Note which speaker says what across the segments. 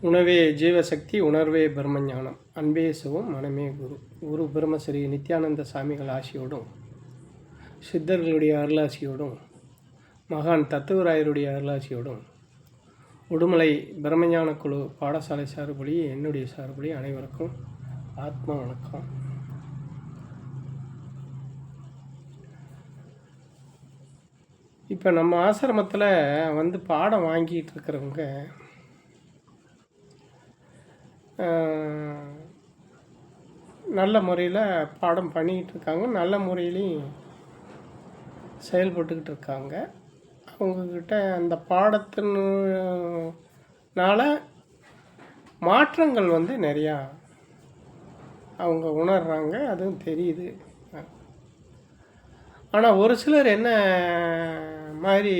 Speaker 1: உணவே ஜீவசக்தி, உணர்வே பிரம்மஞானம். அன்பே சிவம், மனமே குரு. குரு பிரம்மஸ்ரீ நித்யானந்த சாமிகள் ஆசியோடும், சித்தர்களுடைய அருளாசியோடும், மகான் தத்துவராயருடைய அருளாசியோடும், உடுமலை பிரம்மஞான குழு பாடசாலை சார்படி, என்னுடைய சார்படி அனைவருக்கும் ஆத்மா வணக்கம். இப்போ நம்ம ஆசிரமத்தில் வந்து பாடம் வாங்கிட்டு இருக்கிறவங்க நல்ல முறையில் பாடம் பண்ணிக்கிட்டு இருக்காங்க, நல்ல முறையிலையும் செயல்பட்டுக்கிட்டு இருக்காங்க. அவங்கக்கிட்ட அந்த பாடத்தினால மாற்றங்கள் வந்து நிறையா அவங்க உணர்கிறாங்க, அதுவும் தெரியுது. ஆனால் ஒரு சிலர் என்ன மாதிரி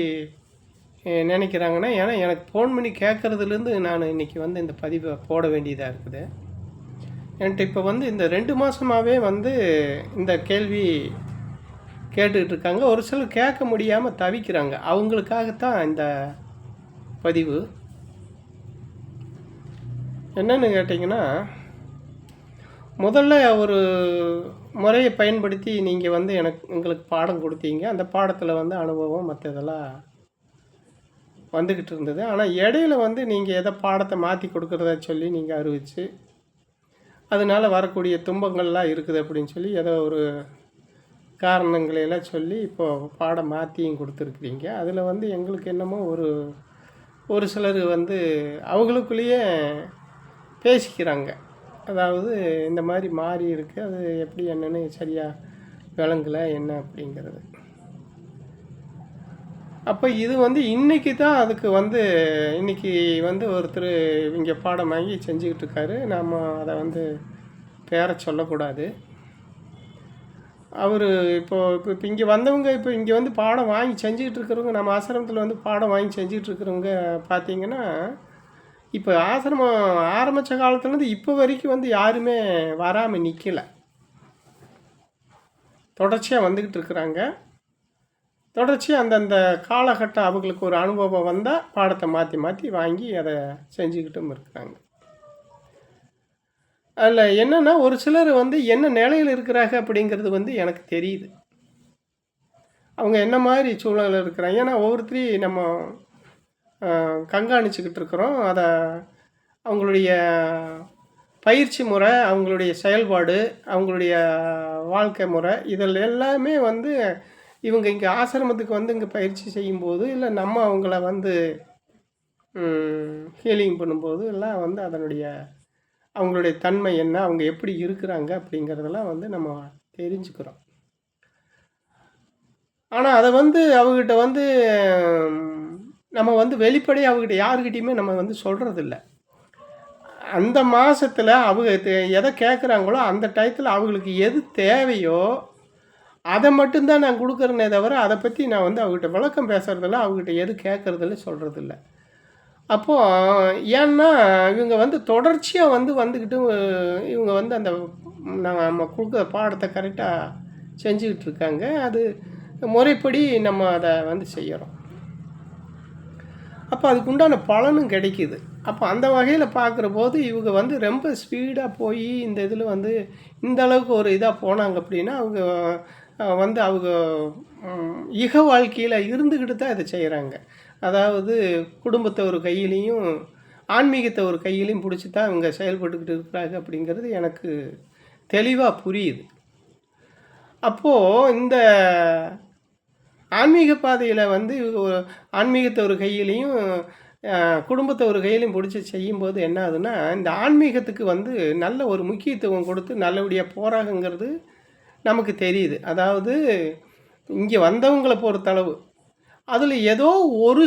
Speaker 1: நினைக்கிறாங்கன்னா, ஏன்னா எனக்கு ஃபோன் பண்ணி கேட்குறதுலேருந்து நான் இன்றைக்கி வந்து இந்த பதிவை போட வேண்டியதாக இருக்குது. என்கிட்ட இப்போ வந்து இந்த 2 மாதமாகவே வந்து இந்த கேள்வி கேட்டுக்கிட்டு இருக்காங்க. ஒரு சிலர் கேட்க முடியாமல் தவிக்கிறாங்க. அவங்களுக்காகத்தான் இந்த பதிவு. என்னென்னு கேட்டிங்கன்னா, முதல்ல ஒரு முறையை பயன்படுத்தி நீங்கள் வந்து எங்களுக்கு பாடம் கொடுத்தீங்க. அந்த பாடத்தில் வந்து அனுபவம் மற்றதெல்லாம் வந்துக்கிட்டு இருந்தது. ஆனால் இடையில வந்து நீங்கள் எதை பாடத்தை மாற்றி கொடுக்குறதா சொல்லி நீங்கள் அறிவிச்சு, அதனால் வரக்கூடிய துன்பங்கள்லாம் இருக்குது அப்படின்னு சொல்லி ஏதோ ஒரு காரணங்களையெல்லாம் சொல்லி இப்போது பாடம் மாற்றியும் கொடுத்துருக்குறீங்க. அதில் வந்து எங்களுக்கு என்னமோ ஒரு சிலர் வந்து அவங்களுக்குள்ளேயே பேசிக்கிறாங்க. அதாவது இந்த மாதிரி மாறி இருக்குது, அது எப்படி என்னன்னு சரியாக விளங்கலை என்ன அப்படிங்கிறது. அப்போ இது வந்து இன்றைக்கி தான் அதுக்கு வந்து இன்றைக்கி வந்து ஒருத்தர் இங்கே பாடம் வாங்கி செஞ்சுக்கிட்டு இருக்காரு. நாம் அதை வந்து பேரை சொல்லக்கூடாது. அவர் இப்போ இங்கே வந்தவங்க, இப்போ இங்கே வந்து பாடம் வாங்கி செஞ்சுக்கிட்டு இருக்கிறவங்க, நம்ம ஆசிரமத்தில் வந்து பாடம் வாங்கி செஞ்சுக்கிட்டு இருக்கிறவங்க பார்த்திங்கன்னா, இப்போ ஆசிரமம் ஆரம்பித்த காலத்துலேருந்து இப்போ வரைக்கும் வந்து யாருமே வராமல் நிற்கலை. தொடர்ச்சியாக வந்துக்கிட்டு இருக்கிறாங்க. தொடர்ச்சியாக அந்தந்த காலகட்டம் அவங்களுக்கு ஒரு அனுபவம் வந்தால் பாடத்தை மாற்றி மாற்றி வாங்கி அதை செஞ்சுக்கிட்டும் இருக்கிறாங்க. அதில் என்னென்னா, ஒரு சிலர் வந்து என்ன நிலையில் இருக்கிறாங்க அப்படிங்கிறது வந்து எனக்கு தெரியுது. அவங்க என்ன மாதிரி சூழ்நிலையில் இருக்கிறாங்க. ஏன்னா ஒவ்வொருத்தரையும் நம்ம கண்காணிச்சுக்கிட்டு இருக்கிறோம். அதை அவங்களுடைய பயிற்சி முறை, அவங்களுடைய செயல்பாடு, அவங்களுடைய வாழ்க்கை முறை, இதில் எல்லாமே வந்து இவங்க இங்கே ஆசிரமத்துக்கு வந்து இங்கே பயிற்சி செய்யும்போது, இல்லை நம்ம அவங்கள வந்து ஹீலிங் பண்ணும்போது எல்லாம் வந்து அதனுடைய அவங்களுடைய தன்மை என்ன, அவங்க எப்படி இருக்கிறாங்க அப்படிங்கிறதெல்லாம் வந்து நம்ம தெரிஞ்சுக்கிறோம். ஆனால் அதை வந்து அவங்ககிட்ட வந்து நம்ம வந்து வெளிப்படையாக அவங்ககிட்ட யாருக்கிட்டையுமே நம்ம வந்து சொல்கிறதில்ல. அந்த மாதத்தில் அவங்க எதை கேட்குறாங்களோ அந்த டயத்தில் அவங்களுக்கு எது தேவையோ அதை மட்டும்தான் நான் கொடுக்குறேனே தவிர, அதை பற்றி நான் வந்து அவங்ககிட்ட விளக்கம் பேசுகிறதில்ல, அவங்ககிட்ட எது கேட்குறதில்ல, சொல்கிறதில்ல. அப்போது ஏன்னா இவங்க வந்து தொடர்ச்சியாக வந்துக்கிட்டு இவங்க வந்து அந்த நம்ம கொடுக்குற பாடத்தை கரெக்டாக செஞ்சுக்கிட்டு இருக்காங்க. அது முறைப்படி நம்ம அதை வந்து செய்கிறோம். அப்போ அதுக்குண்டான பலனும் கிடைக்கிது. அப்போ அந்த வகையில் பார்க்குற போது இவங்க வந்து ரொம்ப ஸ்பீடாக போய் இந்த இதில் வந்து இந்த அளவுக்கு ஒரு இதாக போனாங்க அப்படின்னா, அவங்க வந்து அவங்க இக வாழ்க்கையில் இருந்துக்கிட்டு தான் இதை செய்கிறாங்க. அதாவது குடும்பத்தை ஒரு கையிலையும் ஆன்மீகத்தை ஒரு கையிலையும் பிடிச்சி தான் இவங்க செயல்பட்டுக்கிட்டு இருக்கிறாங்க அப்படிங்கிறது எனக்கு தெளிவாக புரியுது. அப்போது இந்த ஆன்மீக பாதையில் வந்து ஆன்மீகத்தை ஒரு கையிலையும் குடும்பத்தை ஒரு கையிலையும் பிடிச்சி செய்யும்போது என்ன ஆகுதுன்னா, இந்த ஆன்மீகத்துக்கு வந்து நல்ல ஒரு முக்கியத்துவம் கொடுத்து நல்லபடியாக போகிறாங்கங்கிறது நமக்கு தெரியுது. அதாவது இங்கே வந்தவங்களை பொறுத்தளவு அதில் ஏதோ ஒரு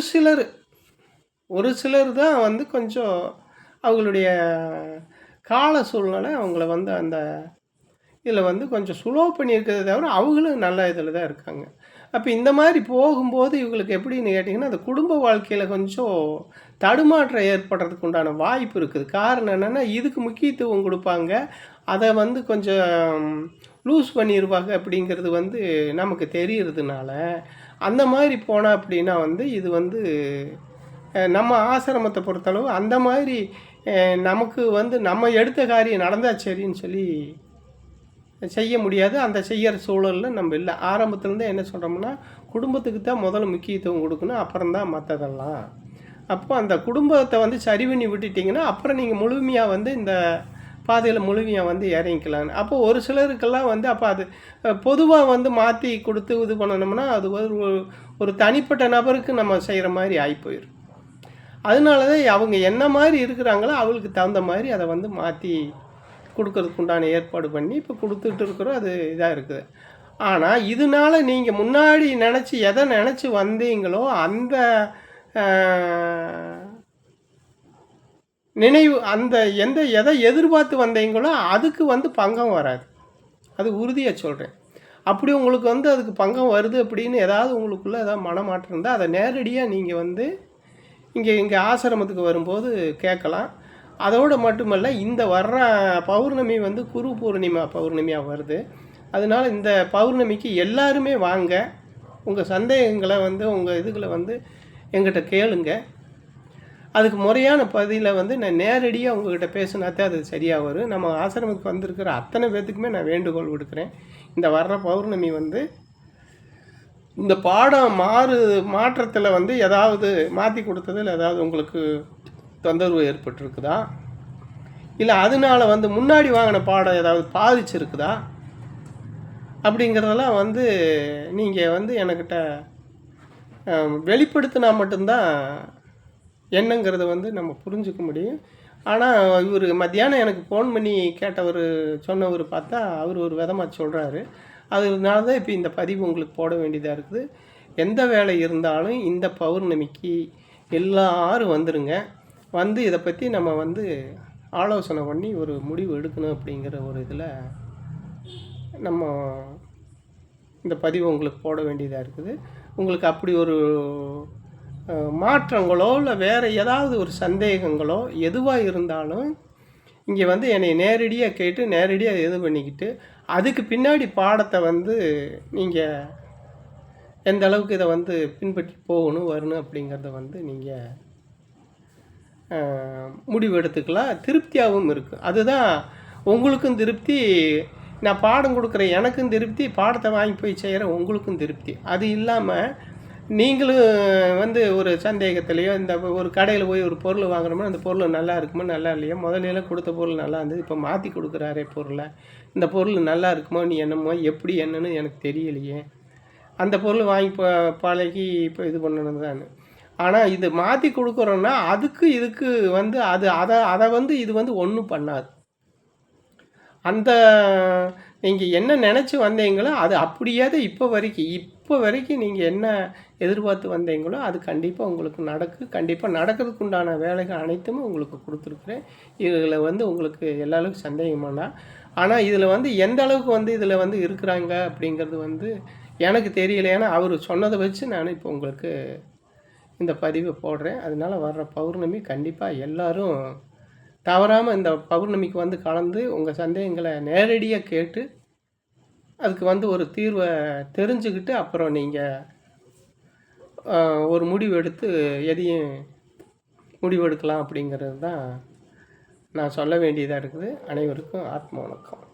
Speaker 1: சிலர் தான் வந்து கொஞ்சம் அவங்களுடைய கால சூழ்நிலை அவங்கள வந்து அந்த இதில் வந்து கொஞ்சம் ஸ்லோ பண்ணியிருக்கிறத தவிர அவங்களும் நல்ல இதில் தான் இருக்காங்க. அப்போ இந்த மாதிரி போகும்போது இவங்களுக்கு எப்படின்னு கேட்டிங்கன்னா, அந்த குடும்ப வாழ்க்கையில் கொஞ்சம் தடுமாற்றம் ஏற்படுறதுக்கு உண்டான வாய்ப்பு இருக்குது. காரணம் என்னென்னா, இதுக்கு முக்கியத்துவம் கொடுப்பாங்க, அதை வந்து கொஞ்சம் லூஸ் பண்ணிடுவாங்க அப்படிங்கிறது வந்து நமக்கு தெரியறதுனால, அந்த மாதிரி போனால் அப்படின்னா வந்து இது வந்து நம்ம ஆசிரமத்தை பொறுத்தளவு அந்த மாதிரி நமக்கு வந்து நம்ம எடுத்த காரியம் நடந்தால் சரின்னு சொல்லி செய்ய முடியாது. அந்த செய்கிற சூழலில் நம்ம இல்லை. ஆரம்பத்துலேருந்தே என்ன சொல்கிறோம்னா, குடும்பத்துக்கு தான் முதல்ல முக்கியத்துவம் கொடுக்கணும், அப்புறம்தான் மற்றதெல்லாம். அப்போ அந்த குடும்பத்தை வந்து சரி பண்ணி விட்டுட்டிங்கன்னா அப்புறம் நீங்கள் முழுமையாக வந்து இந்த பாதையில் முழுமையாக வந்து இறங்கிக்கலான்னு. அப்போ ஒரு சிலருக்கெல்லாம் வந்து அப்போ அது பொதுவாக வந்து மாற்றி கொடுத்து இது பண்ணணும்னா அது ஒரு தனிப்பட்ட நபருக்கு நம்ம செய்கிற மாதிரி ஆகி போயிடும். அதனால தான் அவங்க என்ன மாதிரி இருக்கிறாங்களோ அவங்களுக்கு தகுந்த மாதிரி அதை வந்து மாற்றி கொடுக்கறதுக்கு உண்டான ஏற்பாடு பண்ணி இப்போ கொடுத்துட்டு இருக்கிறோம். அது இதாக இருக்குது. ஆனால் இதனால் நீங்கள் முன்னாடி எதை நினச்சி வந்தீங்களோ அந்த நினைவு அந்த எதை எதிர்பார்த்து வந்தீங்களோ அதுக்கு வந்து பங்கம் வராது. அது உறுதியாக சொல்கிறேன். அப்படி உங்களுக்கு வந்து அதுக்கு பங்கம் வருது அப்படின்னு ஏதாவது உங்களுக்குள்ளே ஏதாவது மனமாற்றம் இருந்தால் அதை நேரடியாக நீங்கள் வந்து இங்கே ஆசிரமத்துக்கு வரும்போது கேட்கலாம். அதோடு மட்டுமல்ல, இந்த வர்ற பௌர்ணமி வந்து குரு பௌர்ணமியாக வருது. அதனால் இந்த பௌர்ணமிக்கு எல்லாருமே வாங்க. உங்கள் சந்தேகங்களை வந்து உங்கள் இதுகளை வந்து எங்கிட்ட கேளுங்க. அதுக்கு முறையான பதிலை வந்து நான் நேரடியாக உங்கள்கிட்ட பேசினாத்தான் அது சரியாக வரும். நம்ம ஆசிரமத்துக்கு வந்திருக்கிற அத்தனை பேர்த்துக்குமே நான் வேண்டுகோள் விடுக்கிறேன். இந்த வர்ற பௌர்ணமி வந்து இந்த பாடம் மாற்றத்தில் வந்து ஏதாவது மாற்றி கொடுத்ததில் ஏதாவது உங்களுக்கு தொந்தரவு ஏற்பட்டிருக்குதா, இல்லை அதனால வந்து முன்னாடி வாங்கின பாடம் ஏதாவது பாதிச்சிருக்குதா அப்படிங்கிறதெல்லாம் வந்து நீங்கள் வந்து என்கிட்ட வெளிப்படுத்தினா மட்டும்தான் என்னங்கிறத வந்து நம்ம புரிஞ்சுக்க முடியும். ஆனால் இவர் மத்தியானம் எனக்கு ஃபோன் பண்ணி சொன்னவர் பார்த்தா அவர் ஒரு விதமாக சொல்கிறாரு. அதனால தான் இப்போ இந்த பதிவு உங்களுக்கு போட வேண்டியதாக இருக்குது. எந்த வேலை இருந்தாலும் இந்த பௌர்ணமிக்கு எல்லாரும் வந்துடுங்க. வந்து இதை பற்றி நம்ம வந்து ஆலோசனை பண்ணி ஒரு முடிவு எடுக்கணும் அப்படிங்கிற ஒரு இதில் நம்ம இந்த பதிவு உங்களுக்கு போட வேண்டியதாக இருக்குது. உங்களுக்கு அப்படி ஒரு மாற்றங்களோ இல்லை வேறு ஏதாவது ஒரு சந்தேகங்களோ எதுவாக இருந்தாலும் இங்கே வந்து என்னை நேரடியாக கேட்டு நேரடியாக இது பண்ணிக்கிட்டு அதுக்கு பின்னாடி பாடத்தை வந்து நீங்கள் எந்த அளவுக்கு இதை வந்து பின்பற்றி போகணும் வரணும் அப்படிங்கிறத வந்து நீங்கள் முடிவு எடுத்துக்கலாம். திருப்தியாகவும் இருக்குது. அதுதான் உங்களுக்கும் திருப்தி, நான் பாடம் கொடுக்குறேன் எனக்கும் திருப்தி, பாடத்தை வாங்கி போய் செய்கிற உங்களுக்கும் திருப்தி. அது இல்லாமல் நீங்களும் வந்து ஒரு சந்தேகத்திலையோ இந்த ஒரு கடையில் போய் ஒரு பொருள் வாங்குறோம்னா அந்த பொருள் நல்லா இருக்குமோ நல்லா இல்லையோ, முதலையெல்லாம் கொடுத்த பொருள் நல்லா இருந்தது, இப்போ மாற்றி கொடுக்குறாரே பொருளை, இந்த பொருள் நல்லா இருக்குமோ நீ என்னமோ எப்படி என்னன்னு எனக்கு தெரியலையே, அந்த பொருள் வாங்கி பழகி இப்போ இது பண்ணணும் தான். ஆனால் இது மாற்றி கொடுக்குறோன்னா அதுக்கு இதுக்கு வந்து அதை வந்து இது வந்து ஒன்றும் பண்ணாது. அந்த நீங்கள் என்ன நினச்சி வந்தீங்களோ அது அப்படியே தான் இப்போ வரைக்கும் நீங்கள் என்ன எதிர்பார்த்து வந்தீங்களோ அது கண்டிப்பாக உங்களுக்கு கண்டிப்பாக நடக்கிறதுக்கு உண்டான வேலைகள் அனைத்துமே உங்களுக்கு கொடுத்துருக்குறேன். இதில் வந்து உங்களுக்கு எல்லா அளவுக்கு சந்தேகமானா, ஆனால் இதில் வந்து எந்த அளவுக்கு வந்து இதில் வந்து இருக்கிறாங்க அப்படிங்கிறது வந்து எனக்கு தெரியல. ஏன்னா அவர் சொன்னதை வச்சு நான் இப்போ உங்களுக்கு இந்த பதிவை போடுறேன். அதனால் வர்ற பௌர்ணமி கண்டிப்பாக எல்லோரும் தவறாமல் இந்த பௌர்ணமிக்கு வந்து கலந்து உங்கள் சந்தேகங்களை நேரடியாக கேட்டு அதுக்கு வந்து ஒரு தீர்வை தெரிஞ்சுக்கிட்டு அப்புறம் நீங்கள் ஒரு முடிவு எடுத்து எதையும் முடிவெடுக்கலாம் அப்படிங்கிறது தான் நான் சொல்ல வேண்டியதாக இருக்குது. அனைவருக்கும் ஆத்ம வணக்கம்.